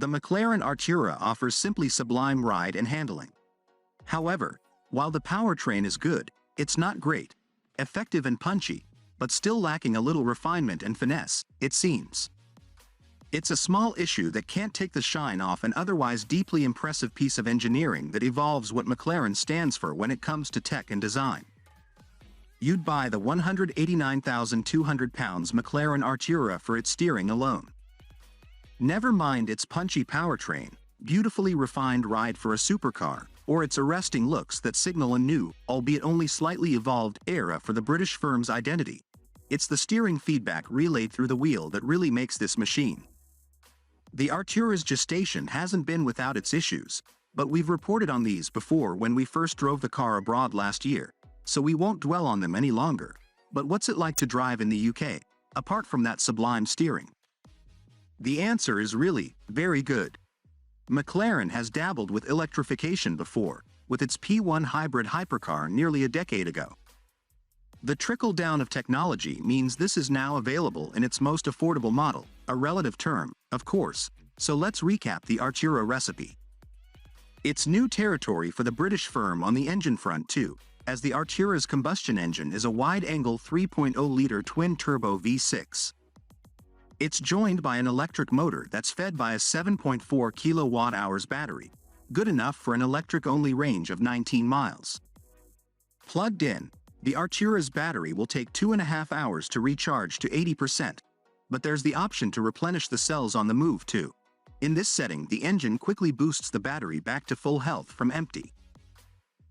The McLaren Artura offers simply sublime ride and handling. However, while the powertrain is good, it's not great, effective and punchy, but still lacking a little refinement and finesse, it seems. It's a small issue that can't take the shine off an otherwise deeply impressive piece of engineering that evolves what McLaren stands for when it comes to tech and design. You'd buy the £189,200 McLaren Artura for its steering alone. Never mind its punchy powertrain, beautifully refined ride for a supercar, or its arresting looks that signal a new, albeit only slightly evolved, era for the British firm's identity. It's the steering feedback relayed through the wheel that really makes this machine. The Artura's gestation hasn't been without its issues, but we've reported on these before when we first drove the car abroad last year, so we won't dwell on them any longer. But what's it like to drive in the UK, apart from that sublime steering? The answer is really, very good. McLaren has dabbled with electrification before, with its P1 hybrid hypercar nearly a decade ago. The trickle-down of technology means this is now available in its most affordable model, a relative term, of course, so let's recap the Artura recipe. It's new territory for the British firm on the engine front too, as the Artura's combustion engine is a wide-angle 3.0-liter twin-turbo V6. It's joined by an electric motor that's fed by a 7.4 kilowatt-hours battery, good enough for an electric-only range of 19 miles. Plugged in, the Artura's battery will take 2.5 hours to recharge to 80%, but there's the option to replenish the cells on the move too. In this setting, the engine quickly boosts the battery back to full health from empty.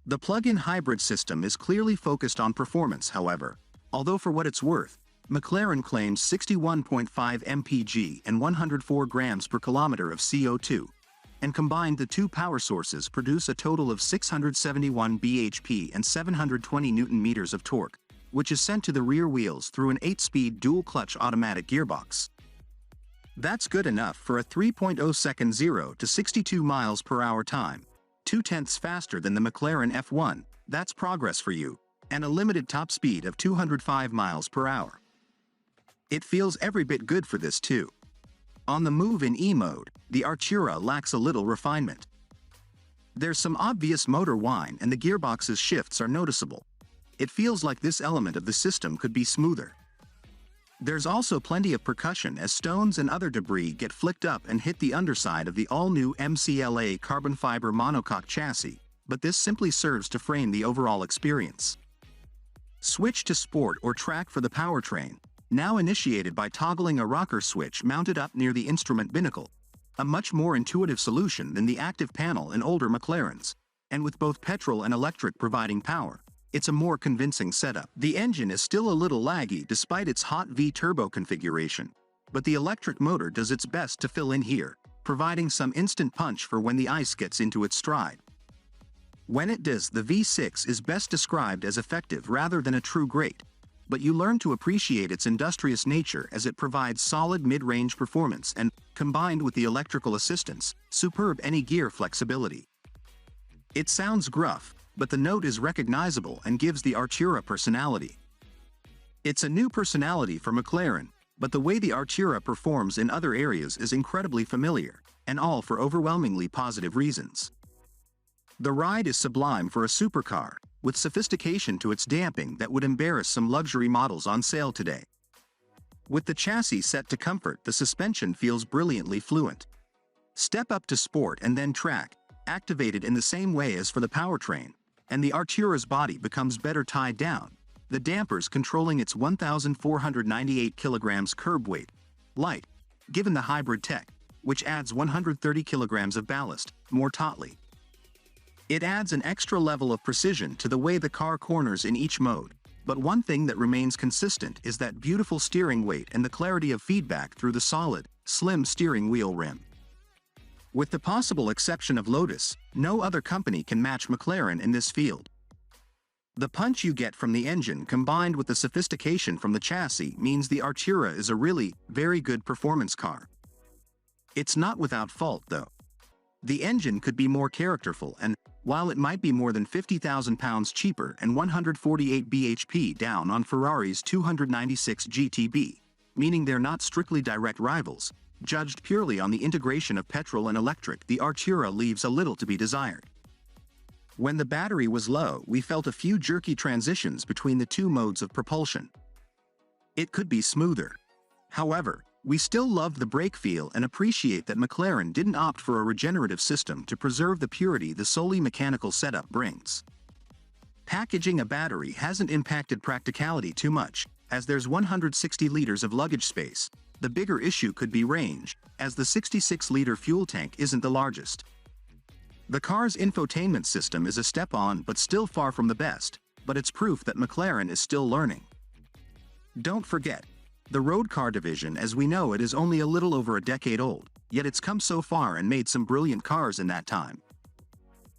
The plug-in hybrid system is clearly focused on performance, however, although for what it's worth, McLaren claims 61.5 mpg and 104 grams per kilometer of CO2, and combined the two power sources produce a total of 671 bhp and 720 Nm of torque, which is sent to the rear wheels through an 8-speed dual-clutch automatic gearbox. That's good enough for a 3.0-second 0 to 62 miles per hour time, 0.2 faster than the McLaren F1, that's progress for you, and a limited top speed of 205 miles per hour. It feels every bit good for this too. On the move in E-mode, the Artura lacks a little refinement. There's some obvious motor whine and the gearbox's shifts are noticeable. It feels like this element of the system could be smoother. There's also plenty of percussion as stones and other debris get flicked up and hit the underside of the all-new MCLA carbon fiber monocoque chassis, but this simply serves to frame the overall experience. Switch to Sport or Track for the powertrain, now initiated by toggling a rocker switch mounted up near the instrument binnacle, a much more intuitive solution than the active panel in older McLarens, and with both petrol and electric providing power, it's a more convincing setup. The engine is still a little laggy despite its hot V-turbo configuration, but the electric motor does its best to fill in here, providing some instant punch for when the ice gets into its stride. When it does, the V6 is best described as effective rather than a true great, but you learn to appreciate its industrious nature as it provides solid mid-range performance and, combined with the electrical assistance, superb any gear flexibility. It sounds gruff, but the note is recognizable and gives the Artura personality. It's a new personality for McLaren, but the way the Artura performs in other areas is incredibly familiar, and all for overwhelmingly positive reasons. The ride is sublime for a supercar, with sophistication to its damping that would embarrass some luxury models on sale today. With the chassis set to comfort, the suspension feels brilliantly fluent. Step up to Sport and then Track, activated in the same way as for the powertrain, and the Artura's body becomes better tied down, the dampers controlling its 1,498 kilograms curb weight, light, given the hybrid tech, which adds 130 kilograms of ballast, more tautly. It adds an extra level of precision to the way the car corners in each mode, but one thing that remains consistent is that beautiful steering weight and the clarity of feedback through the solid, slim steering wheel rim. With the possible exception of Lotus, no other company can match McLaren in this field. The punch you get from the engine combined with the sophistication from the chassis means the Artura is a really, very good performance car. It's not without fault though. The engine could be more characterful and, while it might be more than £50,000 cheaper and 148 bhp down on Ferrari's 296 GTB, meaning they're not strictly direct rivals, Judged purely on the integration of petrol and electric, the Artura leaves a little to be desired. When the battery was low, we felt a few jerky transitions between the two modes of propulsion. It could be smoother. However, we still loved the brake feel and appreciate that McLaren didn't opt for a regenerative system to preserve the purity the solely mechanical setup brings. Packaging a battery hasn't impacted practicality too much, as there's 160 liters of luggage space. The bigger issue could be range, as the 66-liter fuel tank isn't the largest. The car's infotainment system is a step on but still far from the best, but it's proof that McLaren is still learning. Don't forget, the road car division as we know it is only a little over a decade old, yet it's come so far and made some brilliant cars in that time.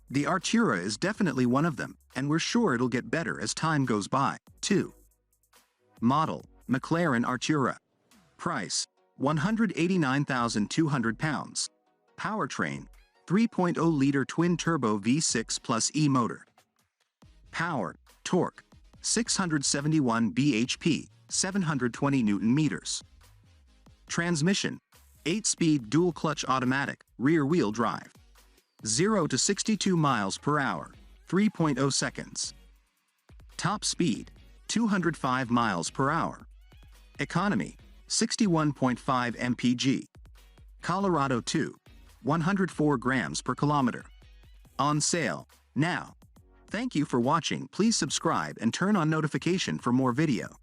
The Artura is definitely one of them, and we're sure it'll get better as time goes by, too. Model: McLaren Artura. Price: £189,200. Powertrain: 3.0-liter twin-turbo V6 plus E motor. Power, torque: 671 bhp, 720 Nm. Transmission: 8-speed dual-clutch automatic, rear-wheel drive. 0 to 62 miles per hour, 3.0 seconds. Top speed: 205 miles per hour. Economy: 61.5 mpg. Colorado 2, 104 grams per kilometer. On sale now. Thank you for watching. Please subscribe and turn on notification for more video.